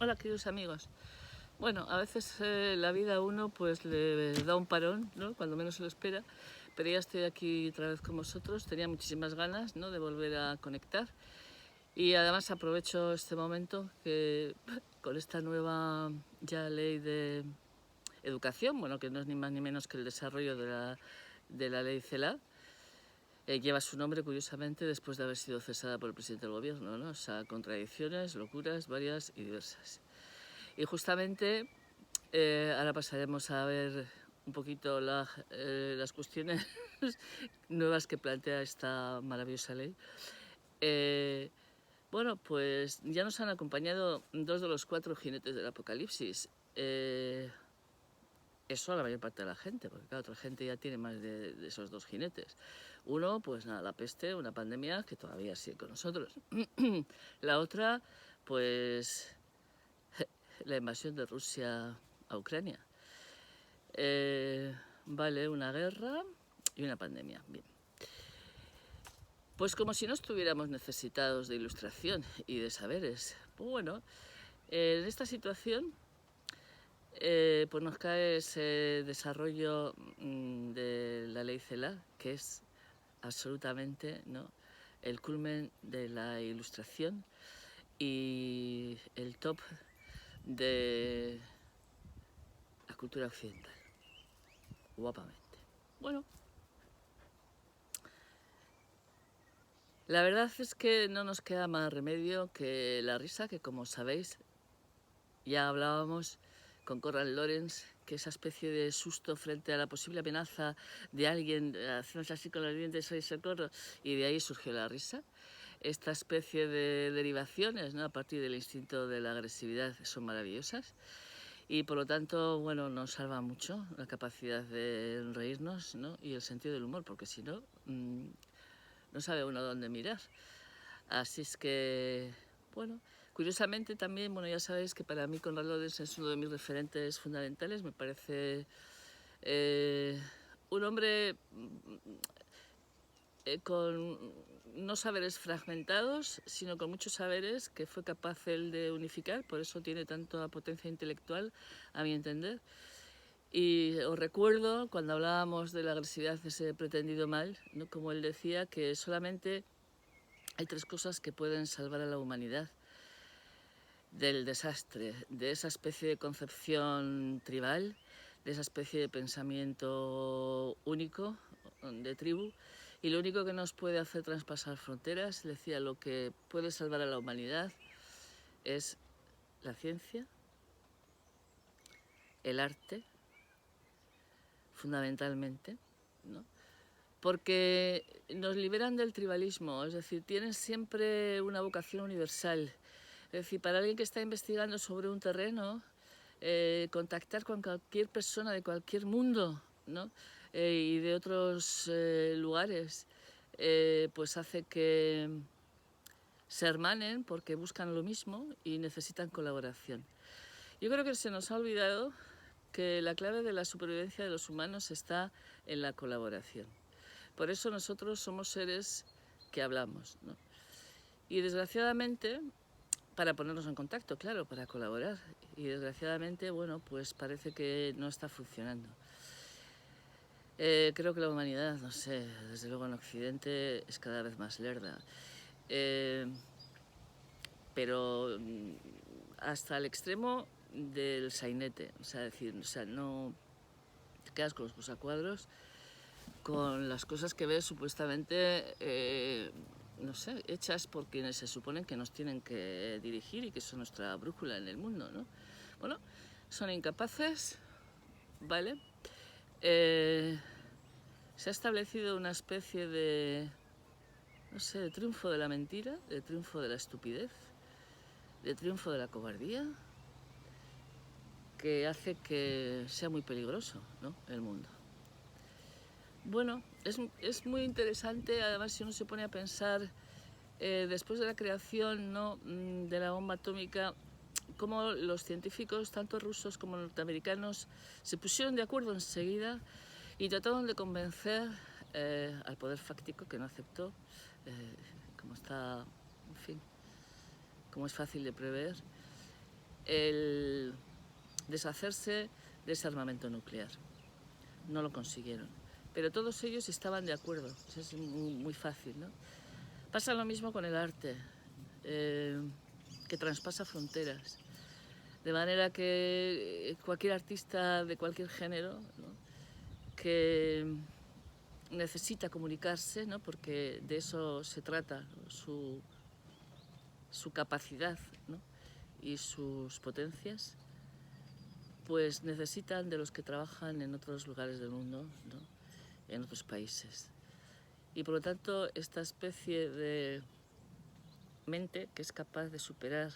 Hola, queridos amigos. Bueno, a veces la vida a uno pues le da un parón, ¿no? Cuando menos se lo espera, pero ya estoy aquí otra vez con vosotros. Tenía muchísimas ganas, ¿no?, de volver a conectar y además aprovecho este momento que con esta nueva ya ley de educación, bueno, que no es ni más ni menos que el desarrollo de la ley CELA, lleva su nombre, curiosamente, después de haber sido cesada por el presidente del gobierno, ¿no? O sea, contradicciones, locuras varias y diversas. Y justamente ahora pasaremos a ver un poquito las cuestiones nuevas que plantea esta maravillosa ley. Bueno, pues ya nos han acompañado dos de los cuatro jinetes del apocalipsis. Eso a la mayor parte de la gente, porque claro, otra gente ya tiene más de esos dos jinetes. Uno, pues nada, la peste, una pandemia que todavía sigue con nosotros. La otra, pues la invasión de Rusia a Ucrania. Vale, una guerra y una pandemia. Bien. Pues como si no estuviéramos necesitados de ilustración y de saberes. Pues bueno, en esta situación pues nos cae ese desarrollo de la ley CELA, que es absolutamente, ¿no?, el culmen de la ilustración y el top de la cultura occidental, guapamente. Bueno, la verdad es que no nos queda más remedio que la risa, que como sabéis, ya hablábamos con Conrad Lorenz, que esa especie de susto frente a la posible amenaza de alguien haciéndose así con los dientes, soy socorro, y de ahí surgió la risa. Esta especie de derivaciones, ¿no?, a partir del instinto de la agresividad son maravillosas y por lo tanto, bueno, nos salva mucho la capacidad de reírnos, ¿no?, y el sentido del humor, porque si no, no sabe uno dónde mirar. Así es que, bueno, curiosamente también, bueno, ya sabéis que para mí Conrad Lorenz es uno de mis referentes fundamentales. Me parece un hombre con no saberes fragmentados, sino con muchos saberes que fue capaz él de unificar, por eso tiene tanta potencia intelectual, a mi entender. Y os recuerdo cuando hablábamos de la agresividad de ese pretendido mal, ¿no?, como él decía, que solamente hay tres cosas que pueden salvar a la humanidad del desastre, de esa especie de concepción tribal, de esa especie de pensamiento único, de tribu, y lo único que nos puede hacer traspasar fronteras, decía, lo que puede salvar a la humanidad es la ciencia, el arte, fundamentalmente, ¿no?, porque nos liberan del tribalismo, es decir, tienen siempre una vocación universal. Es decir, para alguien que está investigando sobre un terreno, contactar con cualquier persona de cualquier mundo, ¿no?, y de otros lugares, pues hace que se hermanen porque buscan lo mismo y necesitan colaboración. Yo creo que se nos ha olvidado que la clave de la supervivencia de los humanos está en la colaboración. Por eso nosotros somos seres que hablamos, ¿no? Y desgraciadamente, para ponernos en contacto, claro, para colaborar. Y desgraciadamente, bueno, pues parece que no está funcionando. Creo que la humanidad, no sé, desde luego en Occidente es cada vez más lerda. Pero hasta el extremo del sainete, o sea, decir, o sea, no te quedas con los posacuadros, con las cosas que ves supuestamente, no sé, hechas por quienes se suponen que nos tienen que dirigir y que son nuestra brújula en el mundo, ¿no? Bueno, son incapaces, ¿vale? Se ha establecido una especie de, no sé, de triunfo de la mentira, de triunfo de la estupidez, de triunfo de la cobardía, que hace que sea muy peligroso, ¿no?, el mundo. Bueno, es muy interesante, además, si uno se pone a pensar, después de la creación, ¿no?, de la bomba atómica, cómo los científicos, tanto rusos como norteamericanos, se pusieron de acuerdo enseguida y trataron de convencer al poder fáctico, que no aceptó, como está, en fin, como es fácil de prever, el deshacerse de ese armamento nuclear. No lo consiguieron. Pero todos ellos estaban de acuerdo. Eso es muy fácil, ¿no? Pasa lo mismo con el arte, que traspasa fronteras. De manera que cualquier artista de cualquier género, ¿no?, que necesita comunicarse, ¿no?, porque de eso se trata, ¿no?, su capacidad, ¿no?, y sus potencias, pues necesitan de los que trabajan en otros lugares del mundo, ¿no?, en otros países. Y por lo tanto, esta especie de mente que es capaz de superar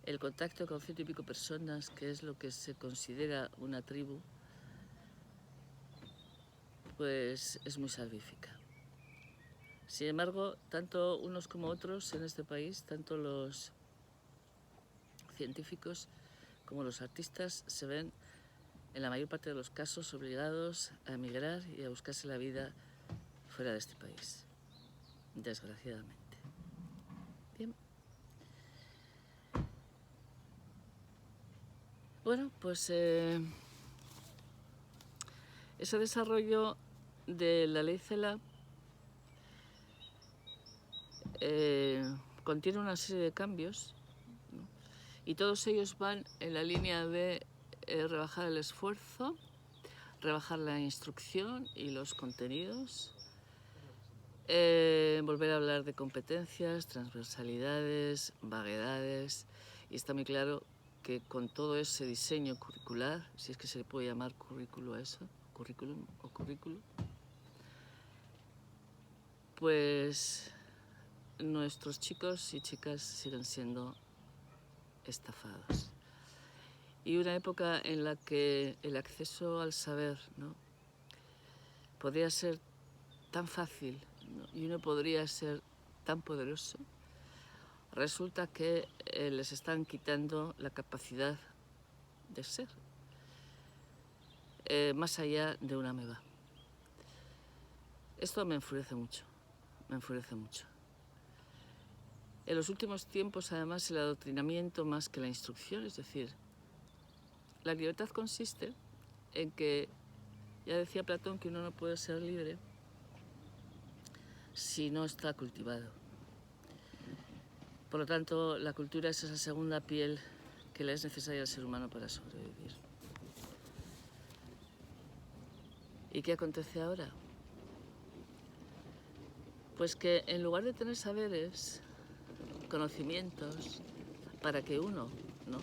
el contacto con 100 y pico personas, que es lo que se considera una tribu, pues es muy salvífica. Sin embargo, tanto unos como otros en este país, tanto los científicos como los artistas, se ven en la mayor parte de los casos obligados a emigrar y a buscarse la vida fuera de este país, desgraciadamente. Bien. Bueno, pues ese desarrollo de la ley CELA contiene una serie de cambios, ¿no?, y todos ellos van en la línea de rebajar el esfuerzo, rebajar la instrucción y los contenidos, volver a hablar de competencias, transversalidades, vaguedades, y está muy claro que con todo ese diseño curricular, si es que se le puede llamar currículo a eso, currículum o currículo, pues nuestros chicos y chicas siguen siendo estafados. Y una época en la que el acceso al saber, ¿no?, podría ser tan fácil, ¿no?, y uno podría ser tan poderoso, resulta que les están quitando la capacidad de ser, más allá de una ameba. Esto me enfurece mucho, me enfurece mucho. En los últimos tiempos, además, el adoctrinamiento más que la instrucción, es decir, la libertad consiste en que, ya decía Platón, que uno no puede ser libre si no está cultivado. Por lo tanto, la cultura es esa segunda piel que le es necesaria al ser humano para sobrevivir. ¿Y qué acontece ahora? Pues que en lugar de tener saberes, conocimientos, para que uno, ¿no?,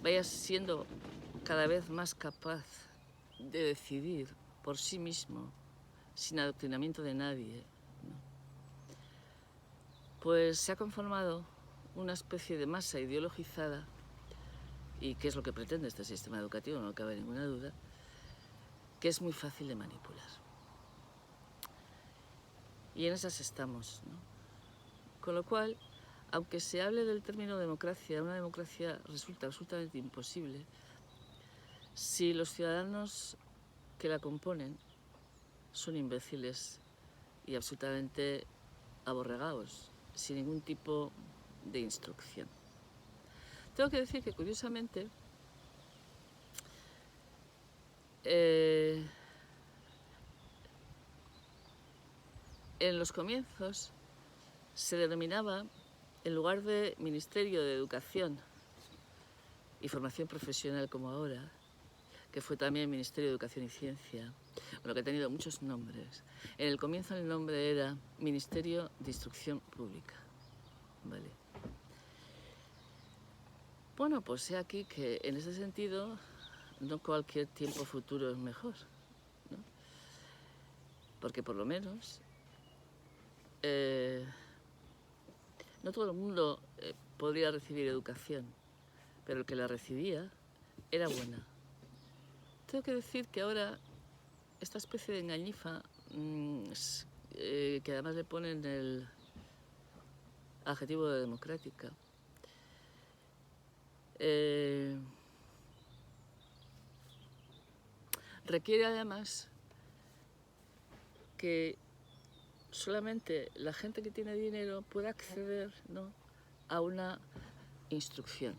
vaya siendo cada vez más capaz de decidir por sí mismo, sin adoctrinamiento de nadie, ¿no?, pues se ha conformado una especie de masa ideologizada, y que es lo que pretende este sistema educativo, no cabe ninguna duda, que es muy fácil de manipular. Y en esas estamos, ¿no? Con lo cual, aunque se hable del término democracia, una democracia resulta absolutamente imposible si los ciudadanos que la componen son imbéciles y absolutamente aborregados, sin ningún tipo de instrucción. Tengo que decir que, curiosamente, en los comienzos se denominaba, en lugar de Ministerio de Educación y Formación Profesional como ahora, que fue también Ministerio de Educación y Ciencia, bueno, que ha tenido muchos nombres. En el comienzo el nombre era Ministerio de Instrucción Pública, ¿vale? Bueno, pues he aquí que en ese sentido no cualquier tiempo futuro es mejor, ¿no? Porque por lo menos no todo el mundo podría recibir educación, pero el que la recibía era buena. Tengo que decir que ahora esta especie de engañifa, que además le ponen el adjetivo de democrática, requiere además que solamente la gente que tiene dinero pueda acceder, ¿no?, a una instrucción.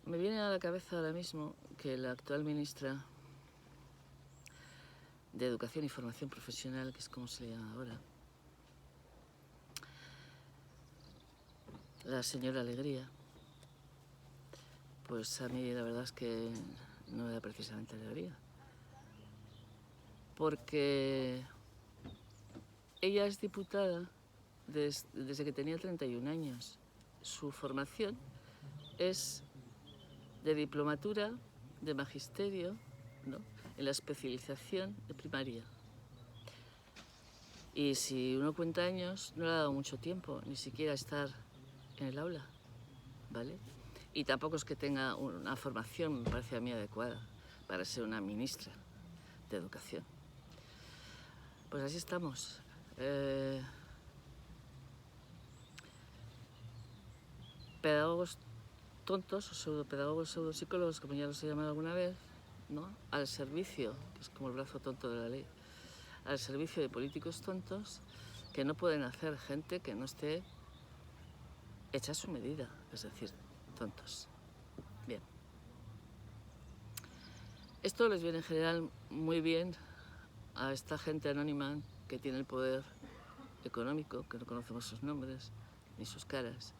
Me viene a la cabeza ahora mismo que la actual ministra de Educación y Formación Profesional, que es como se llama ahora, la señora Alegría, pues a mí la verdad es que no me da precisamente alegría, porque ella es diputada desde que tenía 31 años. Su formación es de diplomatura, de magisterio, ¿no?, en la especialización de primaria. Y si uno cuenta años, no le ha dado mucho tiempo, ni siquiera estar en el aula, ¿vale? Y tampoco es que tenga una formación, me parece a mí, adecuada para ser una ministra de Educación. Pues así estamos. Pedagogos tontos o pseudopedagogos, pseudopsicólogos, como ya los he llamado alguna vez, ¿no?, al servicio, que es como el brazo tonto de la ley, al servicio de políticos tontos que no pueden hacer gente que no esté hecha a su medida, es decir, tontos. Bien. Esto les viene en general muy bien a esta gente anónima que tiene el poder económico, que no conocemos sus nombres ni sus caras.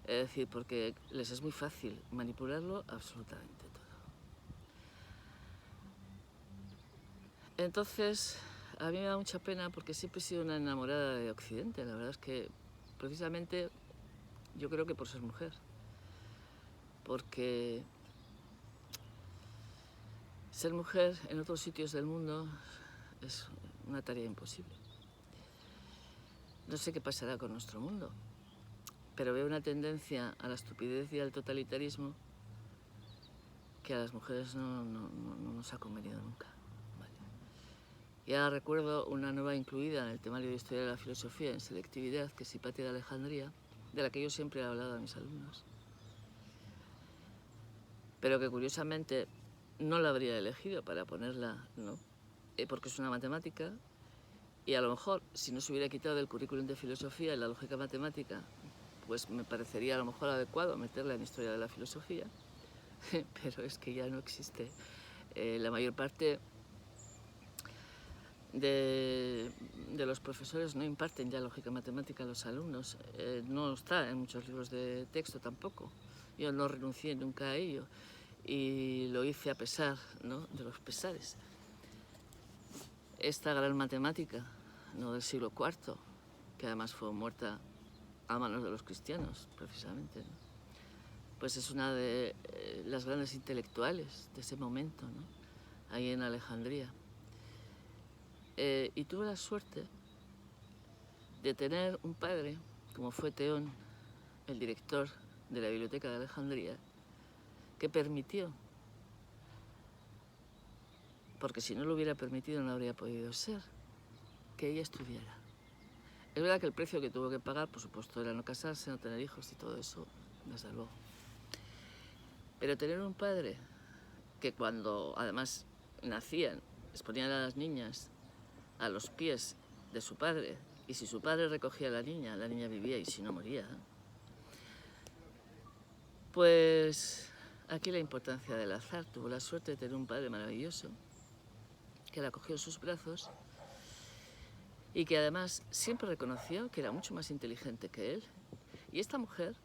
Es decir, porque les es muy fácil manipularlo absolutamente todo. Entonces, a mí me da mucha pena porque siempre he sido una enamorada de Occidente. La verdad es que precisamente yo creo que por ser mujer. Porque ser mujer en otros sitios del mundo es una tarea imposible. No sé qué pasará con nuestro mundo, pero veo una tendencia a la estupidez y al totalitarismo que a las mujeres no nos ha convenido nunca. Vale. Ya recuerdo una nueva incluida en el temario de Historia de la Filosofía en selectividad, que es Hipatia de Alejandría, de la que yo siempre he hablado a mis alumnos, pero que curiosamente no la habría elegido para ponerla, ¿no?, porque es una matemática, y a lo mejor si no se hubiera quitado del currículum de filosofía la lógica matemática, pues me parecería a lo mejor adecuado meterla en Historia de la Filosofía, pero es que ya no existe. La mayor parte de los profesores no imparten ya lógica matemática a los alumnos, no está en muchos libros de texto tampoco. Yo no renuncié nunca a ello y lo hice a pesar, ¿no?, de los pesares. Esta gran matemática, ¿no?, del siglo IV, que además fue muerta a manos de los cristianos, precisamente, ¿no?, pues es una de las grandes intelectuales de ese momento, ¿no?, ahí en Alejandría. Y tuve la suerte de tener un padre, como fue Teón, el director de la Biblioteca de Alejandría, que permitió, porque si no lo hubiera permitido no habría podido ser, que ella estudiara. Es verdad que el precio que tuvo que pagar, por supuesto, era no casarse, no tener hijos y todo eso, desde luego. Pero tener un padre que cuando además nacían, les ponían a las niñas a los pies de su padre, y si su padre recogía a la niña vivía, y si no moría. Pues aquí la importancia del azar. Tuvo la suerte de tener un padre maravilloso que la cogió en sus brazos y que además siempre reconoció que era mucho más inteligente que él. Y esta mujer,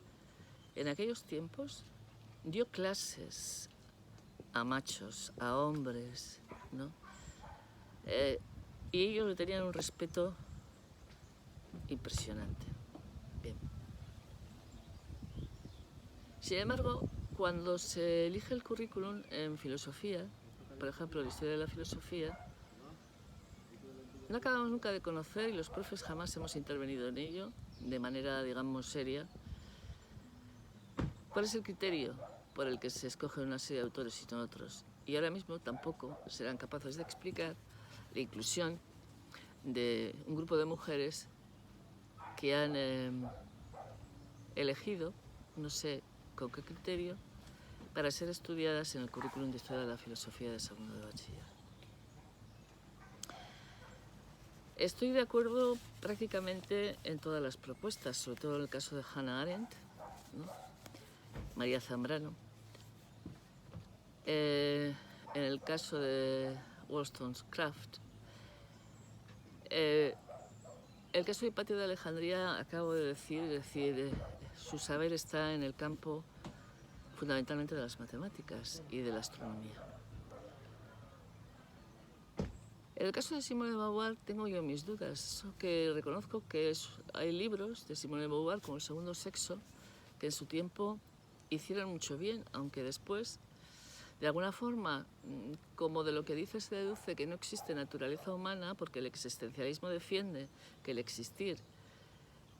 en aquellos tiempos, dio clases a machos, a hombres, ¿no? Y ellos le tenían un respeto impresionante. Bien. Sin embargo, cuando se elige el currículum en filosofía, por ejemplo, la Historia de la Filosofía, no acabamos nunca de conocer, y los profes jamás hemos intervenido en ello de manera, digamos, seria, cuál es el criterio por el que se escogen una serie de autores y no otros. Y ahora mismo tampoco serán capaces de explicar la inclusión de un grupo de mujeres que han elegido, no sé con qué criterio, para ser estudiadas en el currículum de Historia de la Filosofía de segundo de bachiller. Estoy de acuerdo prácticamente en todas las propuestas, sobre todo en el caso de Hannah Arendt, ¿no? María Zambrano. En el caso de Wollstonecraft. El caso de Hipatia de Alejandría, acabo de decir, su saber está en el campo fundamentalmente de las matemáticas y de la astronomía. En el caso de Simone de Beauvoir tengo yo mis dudas, que reconozco que hay libros de Simone de Beauvoir como El segundo sexo que en su tiempo hicieron mucho bien, aunque después, de alguna forma, como de lo que dice se deduce que no existe naturaleza humana, porque el existencialismo defiende que el existir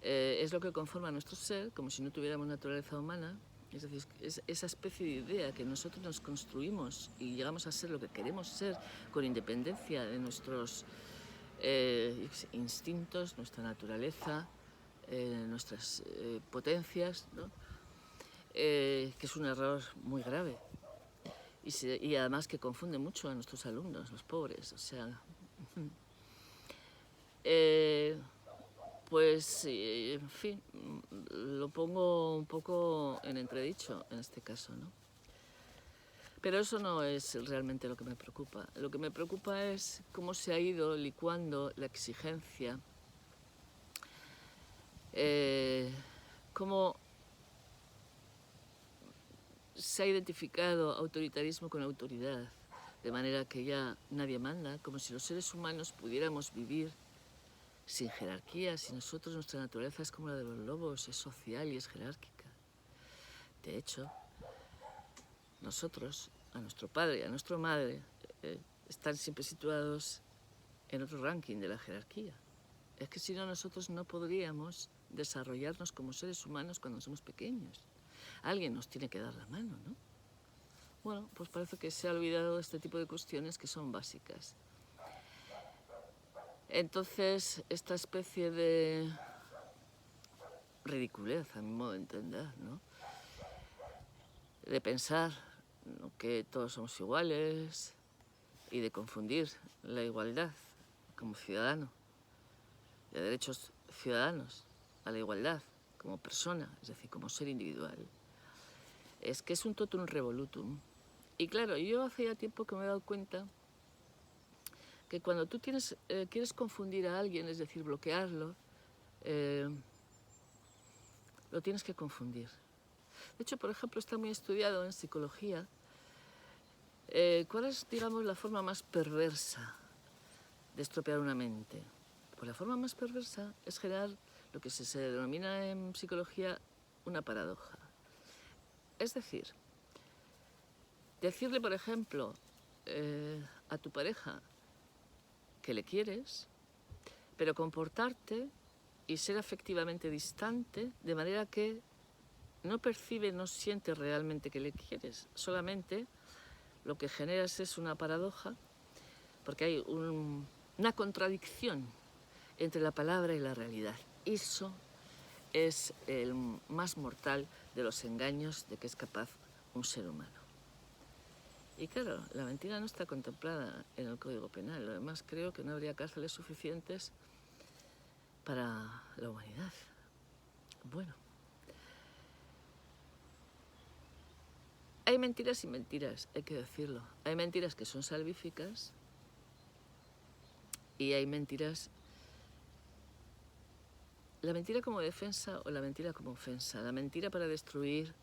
es lo que conforma nuestro ser, como si no tuviéramos naturaleza humana. Es decir, es esa especie de idea que nosotros nos construimos y llegamos a ser lo que queremos ser con independencia de nuestros instintos, nuestra naturaleza, nuestras potencias, ¿no? Que es un error muy grave y además que confunde mucho a nuestros alumnos, los pobres. O sea, pues, en fin, lo pongo un poco en entredicho en este caso, ¿no? Pero eso no es realmente lo que me preocupa. Lo que me preocupa es cómo se ha ido licuando la exigencia, cómo se ha identificado autoritarismo con autoridad, de manera que ya nadie manda, como si los seres humanos pudiéramos vivir sin jerarquía, si nosotros, nuestra naturaleza es como la de los lobos, es social y es jerárquica. De hecho, nosotros, a nuestro padre y a nuestra madre, están siempre situados en otro ranking de la jerarquía. Es que si no, nosotros no podríamos desarrollarnos como seres humanos cuando somos pequeños. Alguien nos tiene que dar la mano, ¿no? Bueno, pues parece que se ha olvidado este tipo de cuestiones que son básicas. Entonces, esta especie de ridiculez, a mi modo de entender, ¿no? De pensar, ¿no?, que todos somos iguales y de confundir la igualdad como ciudadano, de derechos ciudadanos a la igualdad como persona, es decir, como ser individual, es que es un totum revolutum. Y claro, yo hace ya tiempo que me he dado cuenta que cuando tú quieres confundir a alguien, es decir, bloquearlo, lo tienes que confundir. De hecho, por ejemplo, está muy estudiado en psicología cuál es, digamos, la forma más perversa de estropear una mente. Pues la forma más perversa es generar lo que se denomina en psicología una paradoja. Es decir, decirle, por ejemplo, a tu pareja que le quieres, pero comportarte y ser afectivamente distante, de manera que no percibe, no siente realmente que le quieres, solamente lo que generas es una paradoja, porque hay una contradicción entre la palabra y la realidad. Eso es el más mortal de los engaños de que es capaz un ser humano. Y claro, la mentira no está contemplada en el Código Penal. Además, creo que no habría cárceles suficientes para la humanidad. Bueno. Hay mentiras y mentiras, hay que decirlo. Hay mentiras que son salvíficas y hay mentiras... La mentira como defensa o la mentira como ofensa. La mentira para destruir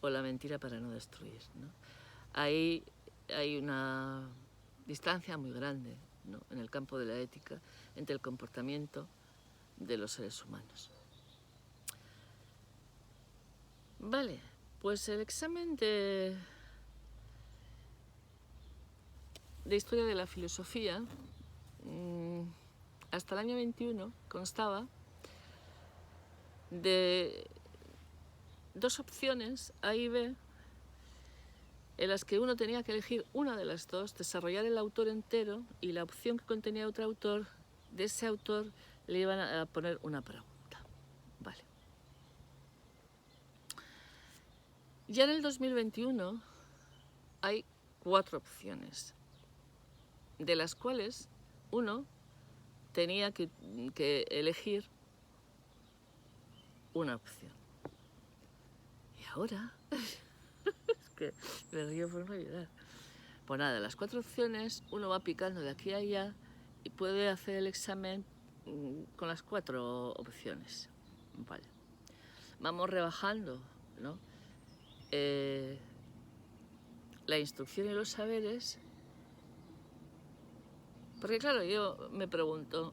o la mentira para no destruir, ¿no? Hay una distancia muy grande, ¿no?, en el campo de la ética entre el comportamiento de los seres humanos. Vale, pues el examen de historia de la filosofía hasta el año 21 constaba de dos opciones, A y B, en las que uno tenía que elegir una de las dos, desarrollar el autor entero, y la opción que contenía otro autor, de ese autor le iban a poner una pregunta. Vale. Ya en el 2021 hay 4 opciones, de las cuales uno tenía que elegir una opción. Y ahora, es que me río por no ayudar. Pues nada, las 4 opciones, uno va picando de aquí a allá y puede hacer el examen con las 4 opciones. Vale. Vamos rebajando, ¿no? La instrucción y los saberes. Porque claro, yo me pregunto,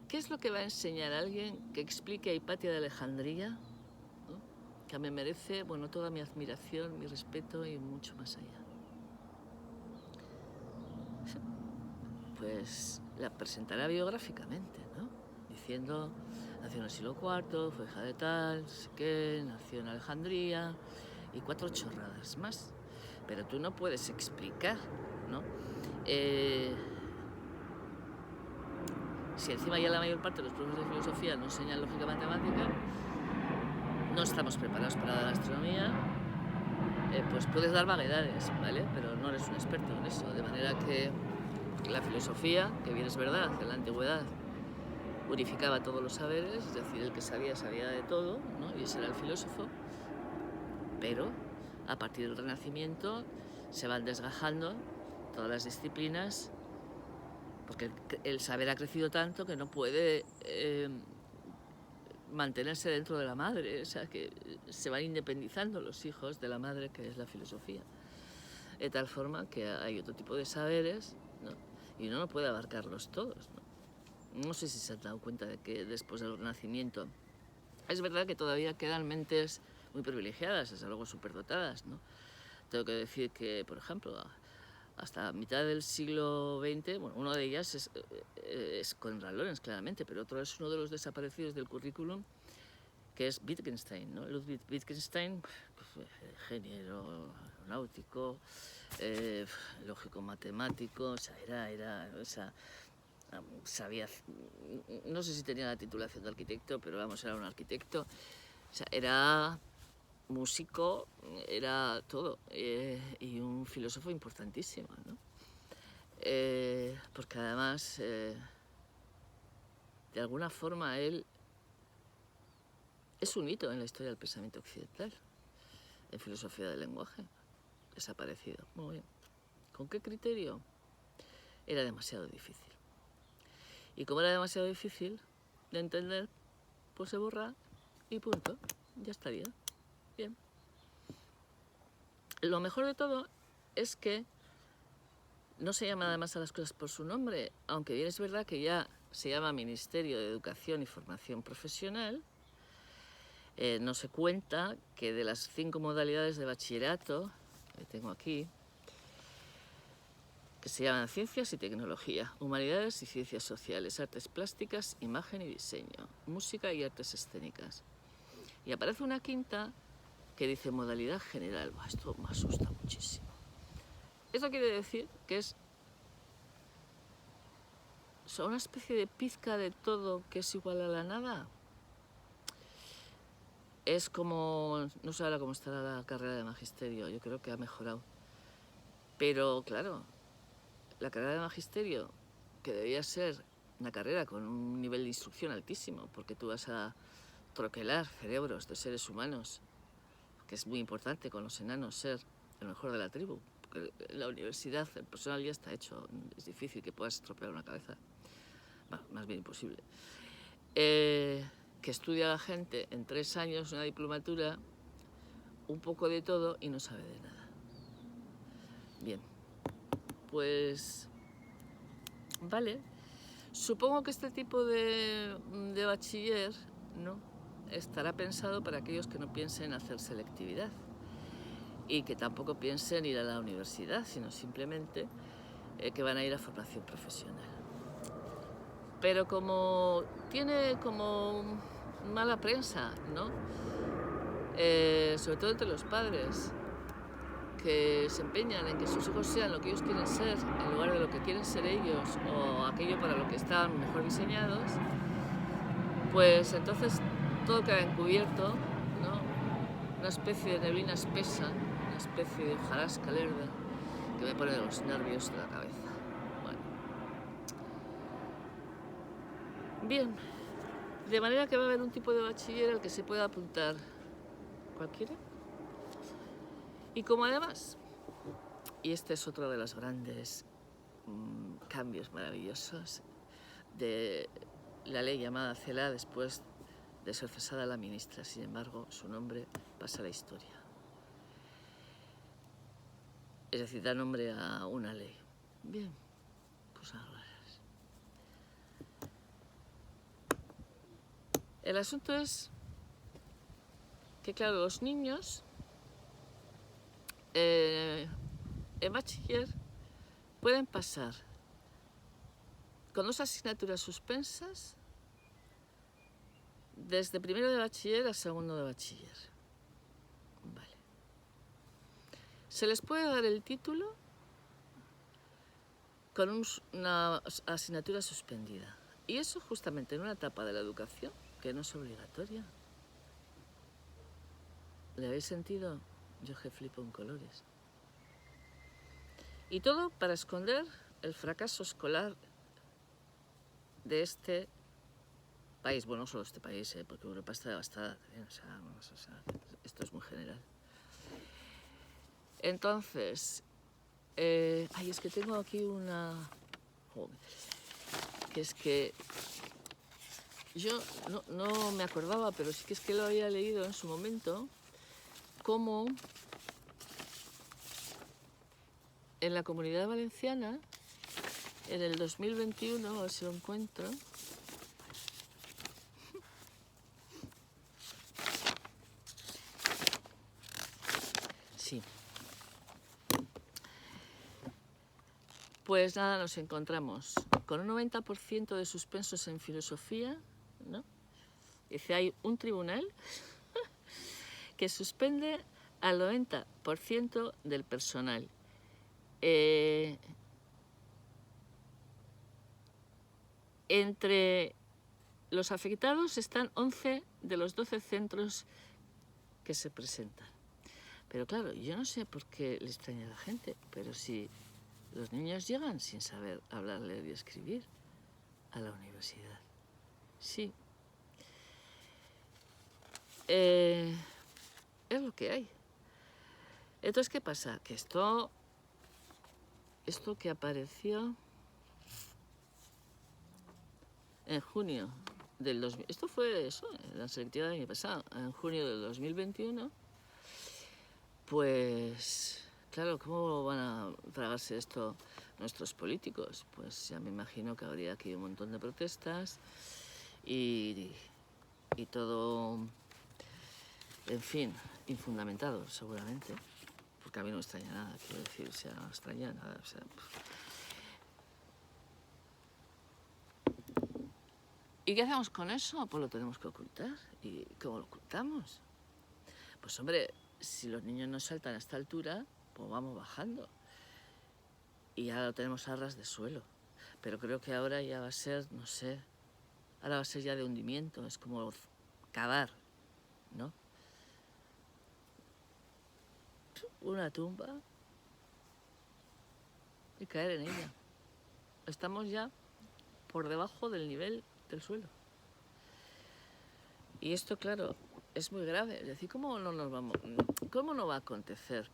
¿qué es lo que va a enseñar a alguien que explique a Hipatia de Alejandría, ¿no? Que me merece, bueno, toda mi admiración, mi respeto y mucho más allá? Pues la presentará biográficamente, ¿no? Diciendo, nació en el siglo IV, fue hija de tal, no sé qué, nació en Alejandría y 4 chorradas más. Pero tú no puedes explicar, ¿no? Si encima ya la mayor parte de los profesores de filosofía no enseñan lógica matemática, no estamos preparados para dar astronomía, pues puedes dar vaguedades, ¿vale? Pero no eres un experto en eso, de manera que la filosofía, que bien es verdad, en la antigüedad unificaba todos los saberes, es decir, el que sabía, sabía de todo, ¿no? Y ese era el filósofo, pero a partir del Renacimiento se van desgajando todas las disciplinas, porque el saber ha crecido tanto que no puede mantenerse dentro de la madre, o sea, que se van independizando los hijos de la madre, que es la filosofía, de tal forma que hay otro tipo de saberes, ¿no? Y uno no puede abarcarlos todos, ¿no? No sé si se han dado cuenta de que después del Renacimiento es verdad que todavía quedan mentes muy privilegiadas, desde luego superdotadas, ¿no? Tengo que decir que, por ejemplo, hasta mitad del siglo XX, bueno, una de ellas es Konrad Lorenz, claramente, pero otro es uno de los desaparecidos del currículum, que es Wittgenstein, ¿no? Ludwig Wittgenstein, ingeniero náutico, lógico matemático, o sea, sabía, no sé si tenía la titulación de arquitecto, pero vamos, era un arquitecto, o sea, era músico, era todo, y un filósofo importantísimo, ¿no? Porque además, de alguna forma, él es un hito en la historia del pensamiento occidental, en filosofía del lenguaje, desaparecido. Muy bien. ¿Con qué criterio? Era demasiado difícil. Y como era demasiado difícil de entender, pues se borra y punto, ya estaría. Bien. Lo mejor de todo es que no se llama además a las cosas por su nombre, aunque bien es verdad que ya se llama Ministerio de Educación y Formación Profesional. No se cuenta que de las 5 modalidades de bachillerato que tengo aquí, que se llaman Ciencias y Tecnología, Humanidades y Ciencias Sociales, Artes Plásticas, Imagen y Diseño, Música y Artes Escénicas. Y aparece una quinta que dice Modalidad General. Buah, esto me asusta muchísimo. Eso quiere decir que son una especie de pizca de todo que es igual a la nada. Es como, no sé ahora cómo estará la carrera de magisterio, yo creo que ha mejorado. Pero claro, la carrera de magisterio, que debía ser una carrera con un nivel de instrucción altísimo, porque tú vas a troquelar cerebros de seres humanos, que es muy importante con los enanos ser el mejor de la tribu, porque en la universidad el personal ya está hecho, es difícil que puedas estropear una cabeza, bueno, más bien imposible. Que estudia la gente en 3 años una diplomatura, un poco de todo y no sabe de nada. Bien, pues vale, supongo que este tipo de bachiller, ¿no?, estará pensado para aquellos que no piensen hacer selectividad y que tampoco piensen ir a la universidad, sino simplemente que van a ir a formación profesional. Pero como tiene como mala prensa, ¿no?, sobre todo entre los padres, que se empeñan en que sus hijos sean lo que ellos quieren ser en lugar de lo que quieren ser ellos o aquello para lo que están mejor diseñados, pues entonces todo queda encubierto, ¿no? Una especie de neblina espesa, una especie de hojarasca lerda que me pone los nervios de la cabeza. Bueno. Bien, de manera que va a haber un tipo de bachiller al que se pueda apuntar cualquiera. Y como además, y este es otro de los grandes cambios maravillosos de la ley llamada CELA después de ser cesada la ministra, sin embargo, su nombre pasa a la historia. Es decir, da nombre a una ley. Bien, cosas raras. El asunto es que, claro, los niños en bachiller pueden pasar con 2 asignaturas suspensas desde primero de bachiller a segundo de bachiller. Vale. Se les puede dar el título con una asignatura suspendida. Y eso justamente en una etapa de la educación que no es obligatoria. ¿Le habéis sentido? Yo que flipo en colores. Y todo para esconder el fracaso escolar de este país. Bueno, no solo este país, porque Europa está devastada. O sea, esto es muy general. Entonces, es que tengo aquí una... Joder, que es que yo no me acordaba, pero sí que es que lo había leído en su momento, como en la Comunidad Valenciana, en el 2021, a ver si lo encuentro, sí, pues nada, nos encontramos con un 90% de suspensos en filosofía, ¿no? Dice, hay un tribunal que suspende al 90% del personal. Entre los afectados están 11 de los 12 centros que se presentan. Pero claro, yo no sé por qué le extraña a la gente, pero si los niños llegan sin saber hablar, leer y escribir a la universidad. Sí. Es lo que hay. Entonces, ¿qué pasa? Que esto que apareció en junio del 2000, esto fue eso, la selectiva del año pasado, en junio del 2021, pues claro, ¿cómo van a tragarse esto nuestros políticos? Pues ya me imagino que habría aquí un montón de protestas y todo, en fin, infundamentado seguramente, porque a mí no me extraña nada, quiero decir, o sea, no me extraña nada, o sea... ¿Y qué hacemos con eso? Pues lo tenemos que ocultar. ¿Y cómo lo ocultamos? Pues hombre, si los niños no saltan a esta altura, pues vamos bajando. Y ya lo tenemos a ras de suelo. Pero creo que ahora ya va a ser, no sé, ahora va a ser ya de hundimiento, es como cavar, ¿no? Una tumba y caer en ella. Estamos ya por debajo del nivel del suelo. Y esto, claro, es muy grave. Es decir, ¿cómo no va a acontecer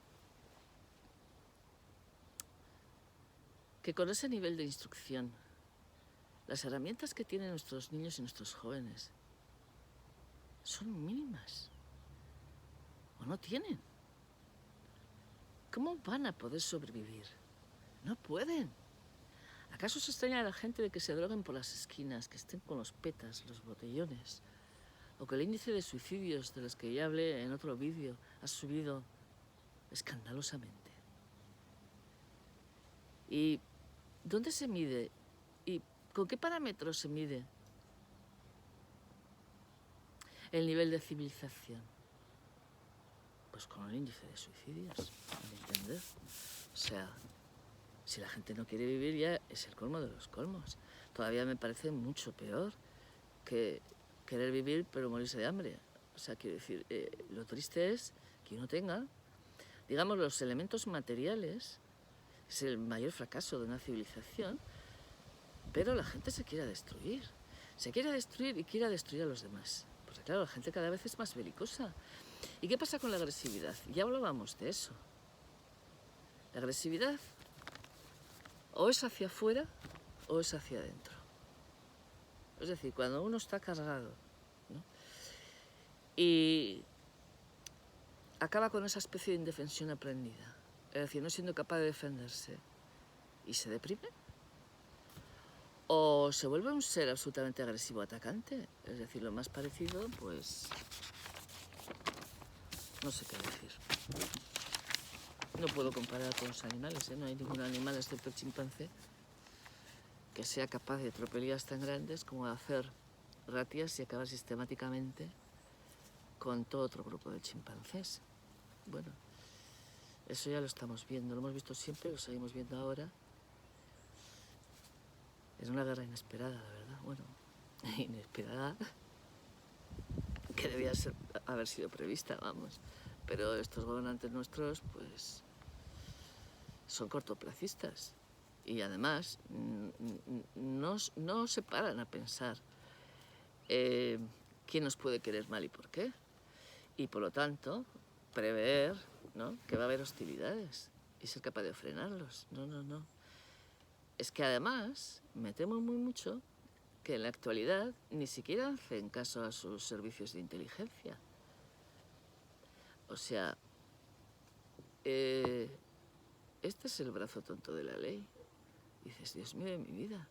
que con ese nivel de instrucción, las herramientas que tienen nuestros niños y nuestros jóvenes son mínimas? ¿O no tienen? ¿Cómo van a poder sobrevivir? No pueden. ¿Acaso se extraña a la gente de que se droguen por las esquinas, que estén con los petas, los botellones? O que el índice de suicidios, de los que ya hablé en otro vídeo, ha subido escandalosamente. ¿Y dónde se mide? ¿Y con qué parámetros se mide el nivel de civilización? Pues con el índice de suicidios, a mi entender. O sea, si la gente no quiere vivir ya es el colmo de los colmos. Todavía me parece mucho peor que querer vivir pero morirse de hambre. O sea, quiero decir, lo triste es que uno tenga, digamos, los elementos materiales, es el mayor fracaso de una civilización, pero la gente se quiera destruir. se quiera destruir y quiera destruir a los demás. Porque claro, la gente cada vez es más belicosa. ¿Y qué pasa con la agresividad? Ya hablábamos de eso. La agresividad o es hacia afuera o es hacia adentro. Es decir, cuando uno está cargado, ¿no? Y acaba con esa especie de indefensión aprendida, es decir, no siendo capaz de defenderse y se deprime, o se vuelve un ser absolutamente agresivo atacante, es decir, lo más parecido, pues, no sé qué decir. No puedo comparar con los animales, ¿eh? No hay ningún animal excepto el chimpancé que sea capaz de tropelías tan grandes como de hacer ratias y acabar sistemáticamente con todo otro grupo de chimpancés. Bueno, eso ya lo estamos viendo, lo hemos visto siempre, lo seguimos viendo ahora. Es una guerra inesperada, la verdad. Bueno, inesperada, que debía haber sido prevista, vamos. Pero estos gobernantes nuestros, pues, son cortoplacistas. Y además, no se paran a pensar quién nos puede querer mal y por qué. Y por lo tanto, prever, ¿no?, que va a haber hostilidades y ser capaz de frenarlos. No. Es que además, me temo muy mucho que en la actualidad ni siquiera hacen caso a sus servicios de inteligencia. O sea, este es el brazo tonto de la ley. Dices, Dios mío de mi vida,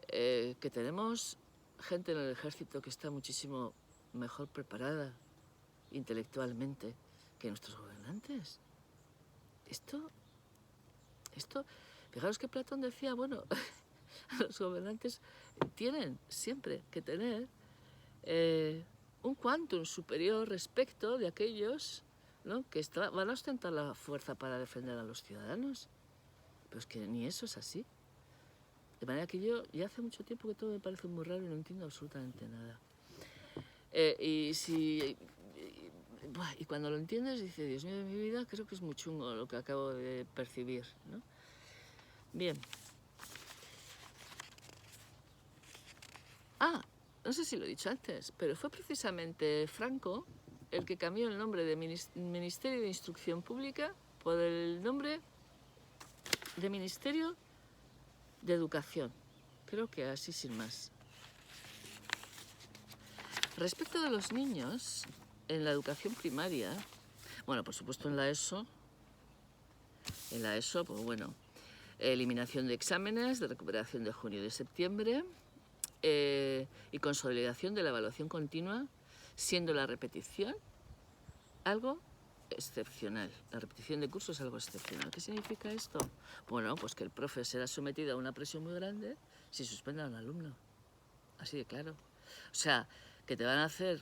que tenemos gente en el ejército que está muchísimo mejor preparada intelectualmente que nuestros gobernantes. Esto, fijaros que Platón decía, bueno, los gobernantes tienen siempre que tener un quantum superior respecto de aquellos, ¿no?, que van a ostentar la fuerza para defender a los ciudadanos. Pero es que ni eso es así. De manera que yo ya hace mucho tiempo que todo me parece muy raro y no entiendo absolutamente nada. Y cuando lo entiendes, dices, Dios mío de mi vida, creo que es muy chungo lo que acabo de percibir, ¿no? Bien. No sé si lo he dicho antes, pero fue precisamente Franco el que cambió el nombre de Ministerio de Instrucción Pública por el nombre de Ministerio de Educación. Creo que así sin más. Respecto de los niños, en la educación primaria, bueno, por supuesto en la ESO, pues bueno, eliminación de exámenes, de recuperación de junio y de septiembre, y consolidación de la evaluación continua, siendo la repetición algo excepcional. La repetición de cursos es algo excepcional. ¿Qué significa esto? Bueno, pues que el profe será sometido a una presión muy grande si suspende a un alumno. Así de claro. O sea, que te van a hacer,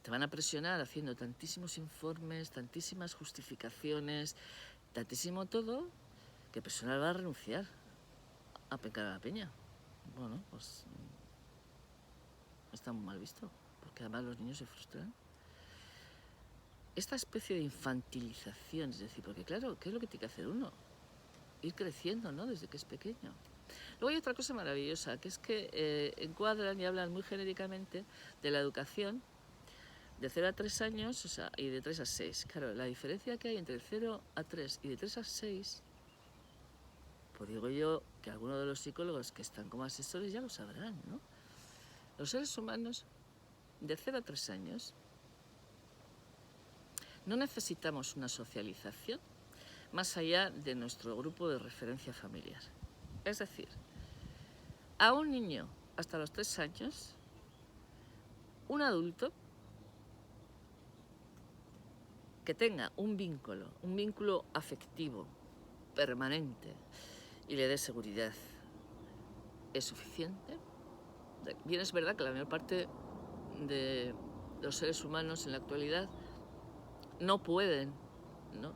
te van a presionar haciendo tantísimos informes, tantísimas justificaciones, tantísimo todo, que el personal va a renunciar a pecar a la peña. Bueno, pues está muy mal visto, porque además los niños se frustran. Esta especie de infantilización, es decir, porque claro, ¿qué es lo que tiene que hacer uno? Ir creciendo, ¿no?, desde que es pequeño. Luego hay otra cosa maravillosa, que es que encuadran y hablan muy genéricamente de la educación de 0 a 3 años, o sea, y de 3 a 6. Claro, la diferencia que hay entre 0 a 3 y de 3 a 6, pues digo yo que algunos de los psicólogos que están como asesores ya lo sabrán, ¿no? Los seres humanos de 0 a 3 años no necesitamos una socialización más allá de nuestro grupo de referencia familiar. Es decir, a un niño hasta los 3 años, un adulto que tenga un vínculo afectivo permanente y le dé seguridad, es suficiente. Bien, es verdad que la mayor parte de los seres humanos en la actualidad no pueden, ¿no?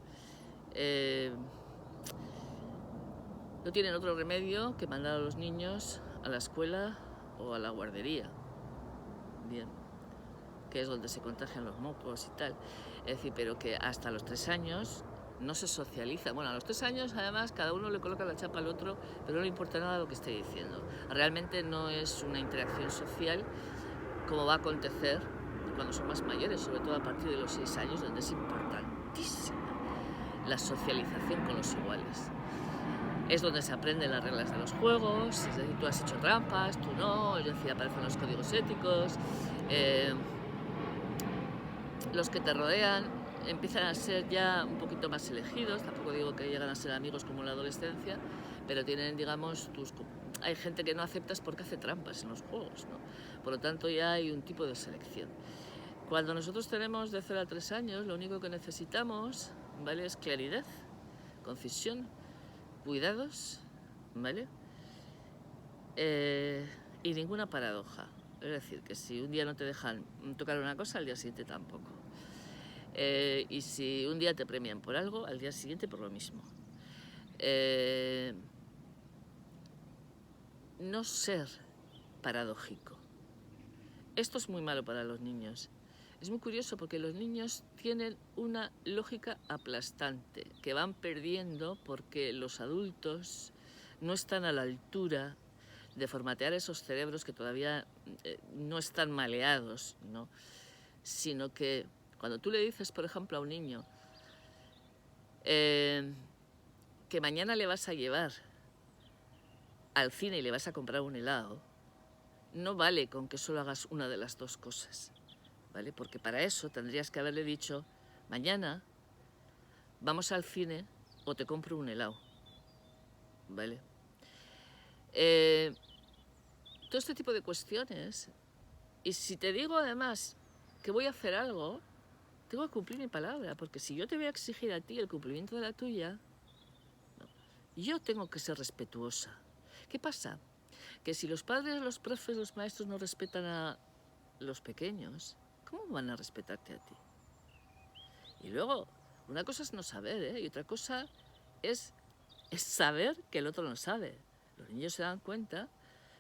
No tienen otro remedio que mandar a los niños a la escuela o a la guardería. Bien, que es donde se contagian los mocos y tal. Es decir, pero que hasta los 3 años no se socializa. Bueno, a los 3 años, además, cada uno le coloca la chapa al otro, pero no le importa nada lo que esté diciendo. Realmente no es una interacción social como va a acontecer cuando son más mayores, sobre todo a partir de los 6 años, donde es importantísima la socialización con los iguales. Es donde se aprenden las reglas de los juegos, es decir, tú has hecho trampas, tú no, es decir, aparecen los códigos éticos, los que te rodean empiezan a ser ya un poquito más elegidos, tampoco digo que llegan a ser amigos como en la adolescencia, pero tienen, digamos, hay gente que no aceptas porque hace trampas en los juegos, ¿no? Por lo tanto, ya hay un tipo de selección. Cuando nosotros tenemos de 0 a 3 años, lo único que necesitamos, ¿vale?, es claridad, concisión, cuidados, ¿vale? Y ninguna paradoja. Es decir, que si un día no te dejan tocar una cosa, al día siguiente tampoco. Y si un día te premian por algo, al día siguiente por lo mismo. No ser paradójico. Esto es muy malo para los niños. Es muy curioso porque los niños tienen una lógica aplastante que van perdiendo porque los adultos no están a la altura de formatear esos cerebros que todavía no están maleados, ¿no? Sino que cuando tú le dices, por ejemplo, a un niño que mañana le vas a llevar al cine y le vas a comprar un helado, no vale con que solo hagas una de las dos cosas, ¿vale? Porque para eso tendrías que haberle dicho, mañana vamos al cine o te compro un helado, ¿vale? Todo este tipo de cuestiones, y si te digo además que voy a hacer algo, tengo que cumplir mi palabra, porque si yo te voy a exigir a ti el cumplimiento de la tuya, no, yo tengo que ser respetuosa. ¿Qué pasa? Que si los padres, los profes, los maestros no respetan a los pequeños, ¿cómo van a respetarte a ti? Y luego, una cosa es no saber, ¿eh? Y otra cosa es saber que el otro no sabe. Los niños se dan cuenta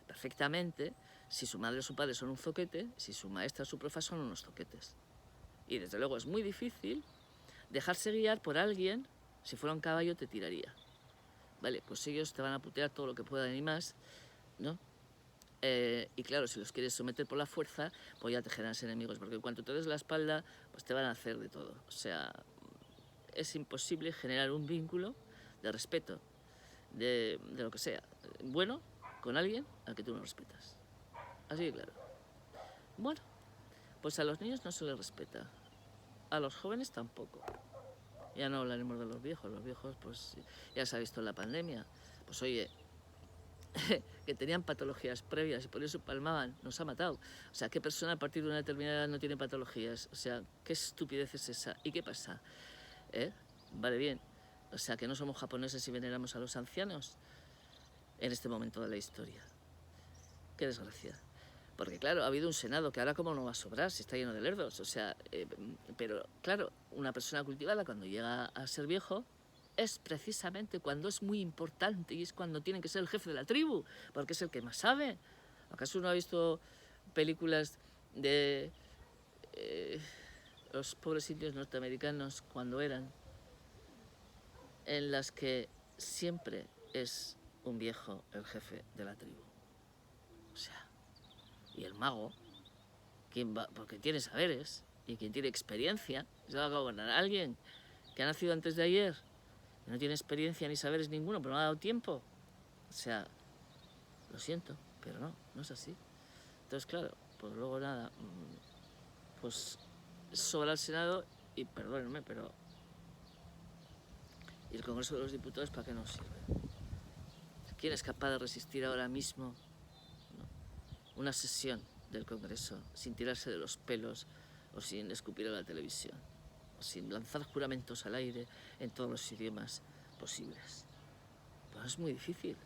perfectamente si su madre o su padre son un zoquete, si su maestra o su profe son unos zoquetes. Y desde luego es muy difícil dejarse guiar por alguien. Si fuera un caballo te tiraría. Vale, pues ellos te van a putear todo lo que puedan y más, ¿no? Y claro, si los quieres someter por la fuerza, pues ya te generas enemigos, porque en cuanto te des la espalda, pues te van a hacer de todo. O sea, es imposible generar un vínculo de respeto, de lo que sea, bueno, con alguien al que tú no respetas. Así de claro. Bueno, pues a los niños no se les respeta, a los jóvenes tampoco. Ya no hablaremos de los viejos pues ya se ha visto en la pandemia. Pues oye, que tenían patologías previas y por eso palmaban, nos ha matado. O sea, ¿qué persona a partir de una determinada edad no tiene patologías? O sea, ¿qué estupidez es esa? ¿Y qué pasa? Vale, bien. O sea, que no somos japoneses y veneramos a los ancianos en este momento de la historia. Qué desgracia. Porque claro, ha habido un Senado que ahora como no va a sobrar, si está lleno de lerdos. O sea, pero claro, una persona cultivada cuando llega a ser viejo es precisamente cuando es muy importante y es cuando tiene que ser el jefe de la tribu, porque es el que más sabe. ¿Acaso uno ha visto películas de los pobres indios norteamericanos cuando eran, en las que siempre es un viejo el jefe de la tribu? O sea, y el mago, porque tiene saberes y quien tiene experiencia, se va a gobernar a alguien que ha nacido antes de ayer, que no tiene experiencia ni saberes ninguno, pero no ha dado tiempo. O sea, lo siento, pero no es así. Entonces, claro, pues luego nada, pues sobra el Senado y perdónenme, pero ¿y el Congreso de los Diputados para qué nos sirve? ¿Quién es capaz de resistir ahora mismo una sesión del Congreso sin tirarse de los pelos o sin escupir a la televisión o sin lanzar juramentos al aire en todos los idiomas posibles? Pues es muy difícil,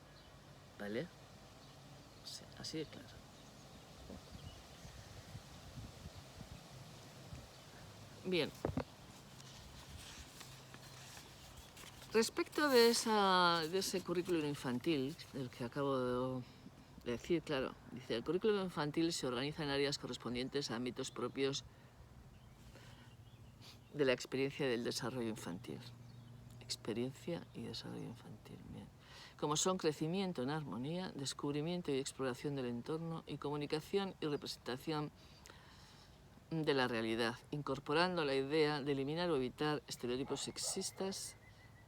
¿vale? O sea, así de claro. Bien. Respecto de ese currículum infantil del que acabo de decir, claro, dice, el currículum infantil se organiza en áreas correspondientes a ámbitos propios de la experiencia del desarrollo infantil. experiencia y desarrollo infantil. Bien. Como son crecimiento en armonía, descubrimiento y exploración del entorno y comunicación y representación de la realidad, incorporando la idea de eliminar o evitar estereotipos sexistas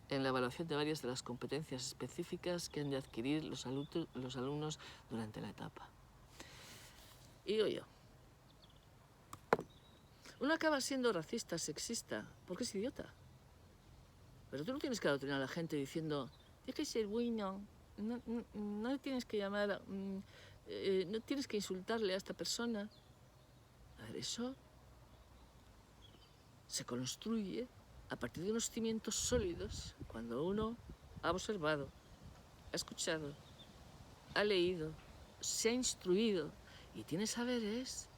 en la evaluación de varias de las competencias específicas que han de adquirir los alumnos durante la etapa. Y digo yo, uno acaba siendo racista, sexista, porque es idiota. Pero tú no tienes que adoctrinar a la gente diciendo, tienes que ser bueno, no le tienes que llamar, no tienes que insultarle a esta persona. A ver, eso se construye a partir de unos cimientos sólidos cuando uno ha observado, ha escuchado, ha leído, se ha instruido y tiene saberes,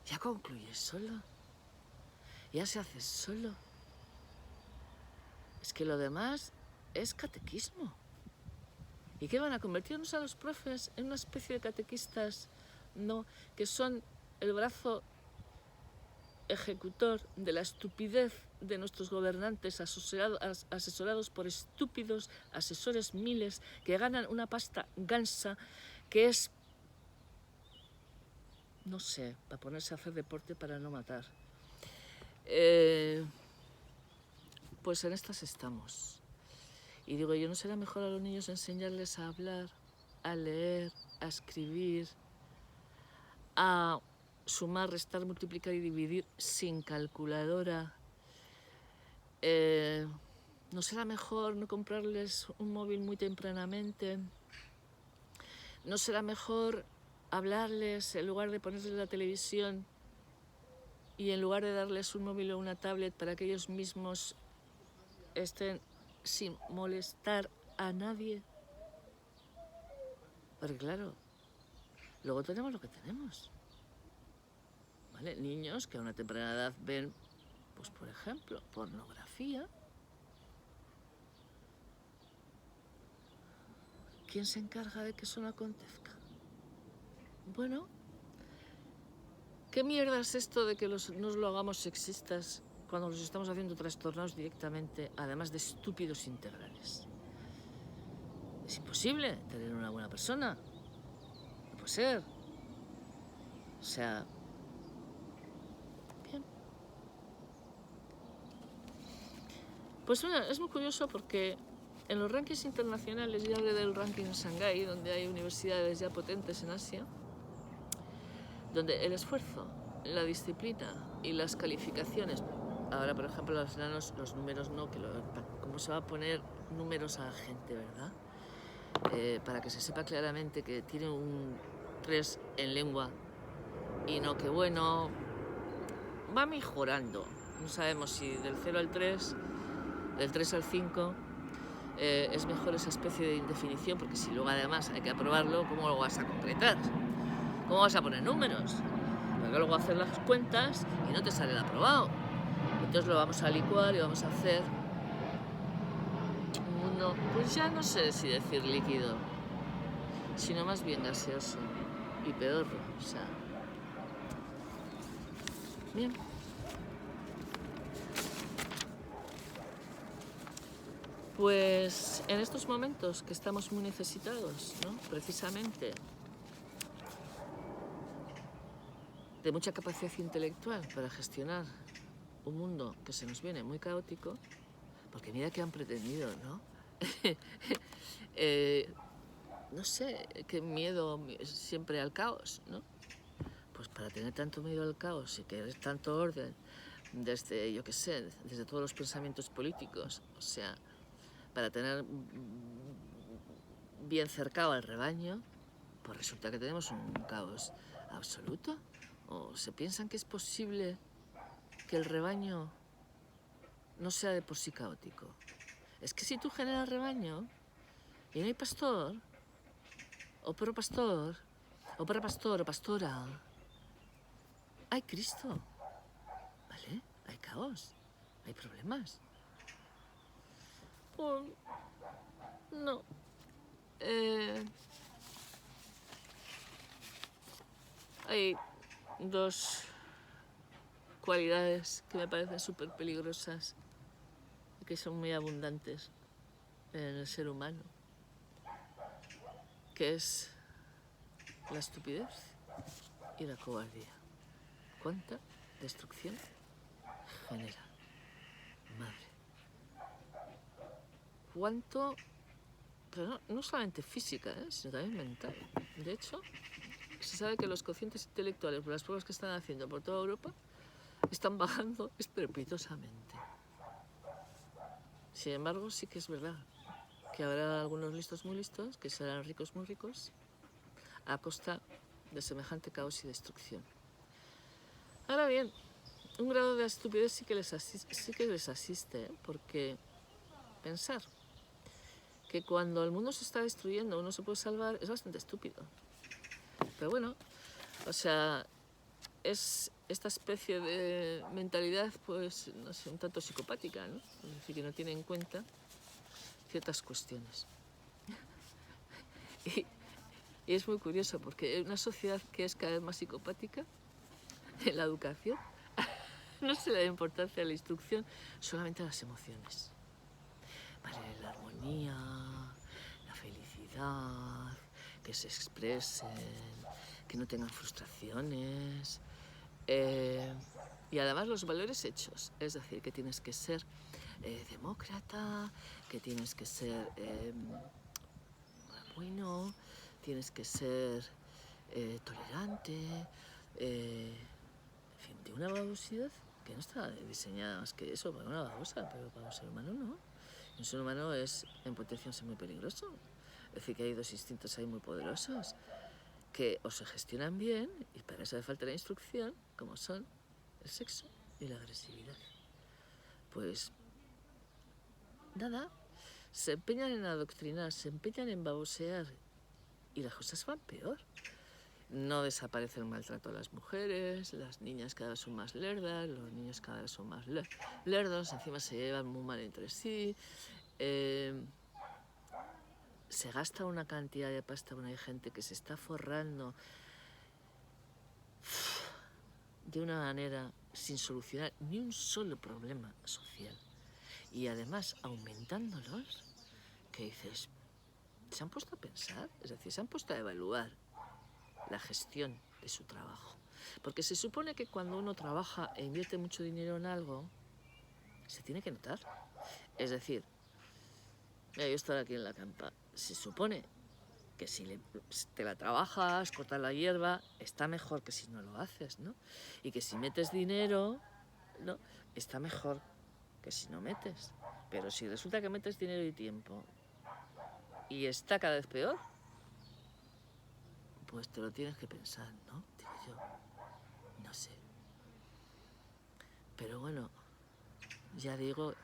ya concluye solo, ya se hace solo. Es que lo demás es catequismo. ¿Y qué van a convertirnos a los profes en una especie de catequistas, no, que son el brazo ejecutor de la estupidez de nuestros gobernantes asesorados por estúpidos asesores miles que ganan una pasta gansa que es, no sé, para ponerse a hacer deporte para no matar? Pues en estas estamos. Y digo yo, ¿no será mejor a los niños enseñarles a hablar, a leer, a escribir, a sumar, restar, multiplicar y dividir sin calculadora? ¿No será mejor no comprarles un móvil muy tempranamente? ¿No será mejor hablarles en lugar de ponerles la televisión y en lugar de darles un móvil o una tablet para que ellos mismos estén sin molestar a nadie? Porque claro, luego tenemos lo que tenemos, ¿vale? Niños que a una temprana edad ven, pues por ejemplo, pornografía. ¿Quién se encarga de que eso no acontezca? Bueno, ¿qué mierda es esto de que nos lo hagamos sexistas cuando los estamos haciendo trastornados directamente, además de estúpidos integrales? Es imposible tener una buena persona. No puede ser. O sea, bien. Pues bueno, es muy curioso porque en los rankings internacionales, ya hablé del ranking en Shanghái, donde hay universidades ya potentes en Asia, donde el esfuerzo, la disciplina y las calificaciones, ahora por ejemplo los enanos, los números no, ¿cómo se va a poner números a la gente, verdad? Para que se sepa claramente que tiene un 3 en lengua y no que bueno, va mejorando. No sabemos si del 0 al 3, del 3 al 5, es mejor esa especie de indefinición, porque si luego además hay que aprobarlo, ¿cómo lo vas a concretar? ¿Cómo vas a poner números? Porque luego hacer las cuentas y no te sale el aprobado. Entonces lo vamos a licuar y vamos a hacer uno, pues ya no sé si decir líquido, sino más bien gaseoso y pedorro, o sea. Bien. Pues en estos momentos que estamos muy necesitados, ¿no? Precisamente de mucha capacidad intelectual para gestionar un mundo que se nos viene muy caótico, porque mira que han pretendido, ¿no? No sé, qué miedo siempre al caos, ¿no? Pues para tener tanto miedo al caos y querer tanto orden desde, yo qué sé, desde todos los pensamientos políticos, o sea, para tener bien cercado al rebaño, pues resulta que tenemos un caos absoluto. ¿O se piensan que es posible que el rebaño no sea de por sí caótico? Es que si tú generas rebaño y no hay pastor, o perro pastor, o perra pastor, o pastora, hay Cristo, ¿vale? Hay caos, hay problemas. Pues no. Hay dos cualidades que me parecen súper peligrosas que son muy abundantes en el ser humano, que es la estupidez y la cobardía. ¿Cuánta destrucción genera? Madre. ¿Cuánto? Pero no solamente física, sino también mental. De hecho, se sabe que los cocientes intelectuales, por las pruebas que están haciendo por toda Europa, están bajando estrepitosamente. Sin embargo, sí que es verdad que habrá algunos listos muy listos que serán ricos muy ricos a costa de semejante caos y destrucción. Ahora bien, un grado de estupidez sí que les asiste, porque pensar que cuando el mundo se está destruyendo uno se puede salvar es bastante estúpido. Pero bueno, o sea, es esta especie de mentalidad, pues, no sé, un tanto psicopática, ¿no? Es decir, que no tiene en cuenta ciertas cuestiones. Y es muy curioso, porque una sociedad que es cada vez más psicopática en la educación, no se le da importancia a la instrucción, solamente a las emociones. Vale, la armonía, la felicidad, que se expresen, que no tengan frustraciones. Y además los valores hechos, es decir, que tienes que ser demócrata, que tienes que ser bueno, tienes que ser tolerante, en fin, de una babosidad que no está diseñada más que eso, para una babosa, pero para un ser humano no. Un ser humano es en potencia muy peligroso. Es decir, que hay dos instintos ahí muy poderosos que o se gestionan bien, y para eso hace falta la instrucción, como son el sexo y la agresividad. Pues nada, se empeñan en adoctrinar, se empeñan en babosear y las cosas van peor. No desaparece el maltrato a las mujeres, las niñas cada vez son más lerdas, los niños cada vez son más lerdos, encima se llevan muy mal entre sí. Se gasta una cantidad de pasta, bueno, hay gente que se está forrando de una manera sin solucionar ni un solo problema social. Y además aumentándolos, que dices, ¿se han puesto a pensar? Es decir, se han puesto a evaluar la gestión de su trabajo. Porque se supone que cuando uno trabaja e invierte mucho dinero en algo, se tiene que notar. Es decir, mira, yo estoy aquí en la campa, se supone que si te la trabajas, cortas la hierba, está mejor que si no lo haces, ¿no? Y que si metes dinero, ¿no? Está mejor que si no metes. Pero si resulta que metes dinero y tiempo y está cada vez peor, pues te lo tienes que pensar, ¿no? Digo yo, no sé. Pero bueno, ya digo,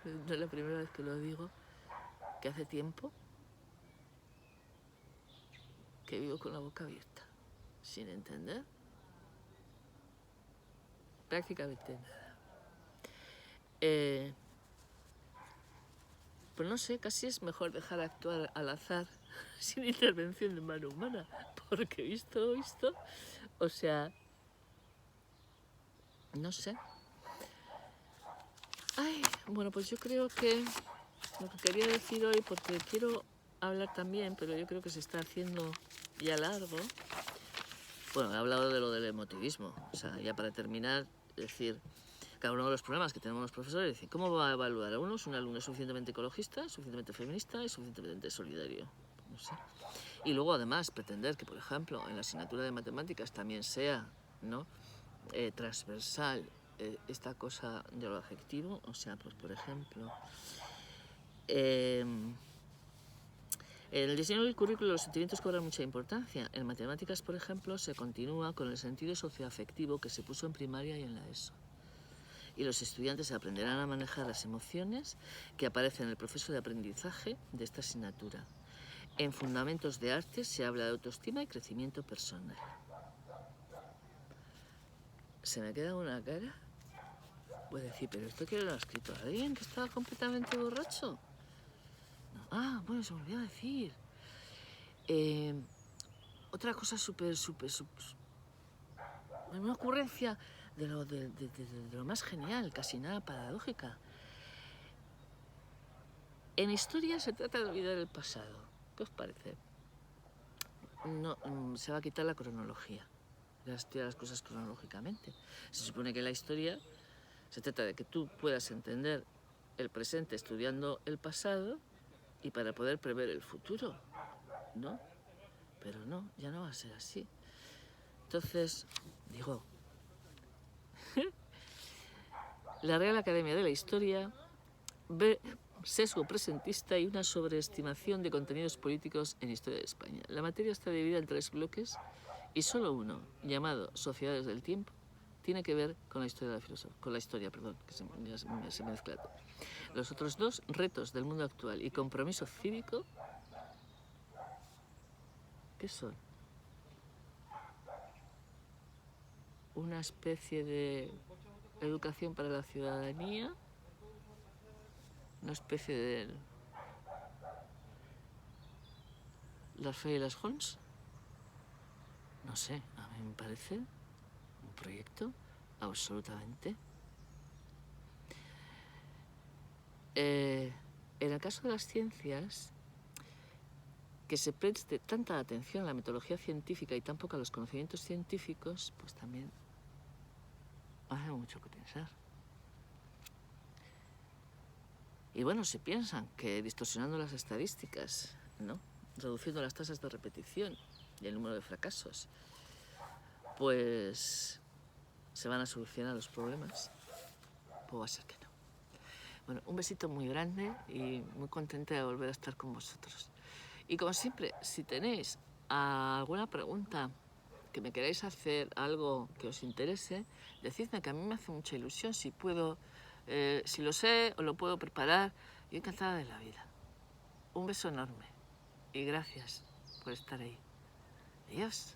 no es la primera vez que lo digo, que hace tiempo que vivo con la boca abierta, sin entender prácticamente nada. Pues no sé, casi es mejor dejar actuar al azar sin intervención de mano humana, porque visto, o sea, no sé. Ay, bueno, pues yo creo que lo que quería decir hoy, porque quiero hablar también, pero yo creo que se está haciendo ya largo. Bueno, he hablado de lo del emotivismo, o sea, ya para terminar, decir, cada uno de los problemas que tenemos los profesores, decir, ¿cómo va a evaluar a uno si un alumno es suficientemente ecologista, suficientemente feminista y suficientemente solidario? No sé. Y luego, además, pretender que, por ejemplo, en la asignatura de matemáticas también sea, ¿no?, transversal esta cosa de lo afectivo, o sea, pues por ejemplo, en el diseño del currículo los sentimientos cobran mucha importancia. En matemáticas, por ejemplo, se continúa con el sentido socioafectivo que se puso en primaria y en la ESO. Y los estudiantes aprenderán a manejar las emociones que aparecen en el proceso de aprendizaje de esta asignatura. En Fundamentos de Arte se habla de autoestima y crecimiento personal. Se me queda una cara. Voy a decir, ¿pero esto quién lo ha escrito? ¿Alguien que estaba completamente borracho? No. Ah, bueno, se me olvidó decir. Otra cosa súper, una ocurrencia de lo más genial, casi nada paradójica. En historia se trata de olvidar el pasado. ¿Qué os parece? No, se va a quitar la cronología. De estudiar las cosas cronológicamente. Se supone que la historia se trata de que tú puedas entender el presente estudiando el pasado y para poder prever el futuro, ¿no? Pero no, ya no va a ser así. Entonces, digo, la Real Academia de la Historia ve sesgo presentista y una sobreestimación de contenidos políticos en Historia de España. La materia está dividida en 3 bloques y solo uno, llamado Sociedades del Tiempo, tiene que ver con la historia de la filosofía, con la historia, perdón, que se mezcla todo. Los otros 2, Retos del mundo actual y Compromiso cívico, ¿qué son? Una especie de educación para la ciudadanía, una especie de las Fey y las Holmes. No sé, a mí me parece un proyecto absolutamente. En el caso de las ciencias, que se preste tanta atención a la metodología científica y tan poco a los conocimientos científicos, pues también hace mucho que pensar. Y bueno, si piensan que distorsionando las estadísticas, ¿no?, reduciendo las tasas de repetición y el número de fracasos, pues se van a solucionar los problemas, pues va a ser que no. Bueno, un besito muy grande y muy contenta de volver a estar con vosotros. Y como siempre, si tenéis alguna pregunta que me queráis hacer, algo que os interese, decidme, que a mí me hace mucha ilusión. Si puedo, si lo sé o lo puedo preparar, yo encantada de la vida. Un beso enorme y gracias por estar ahí. Adiós.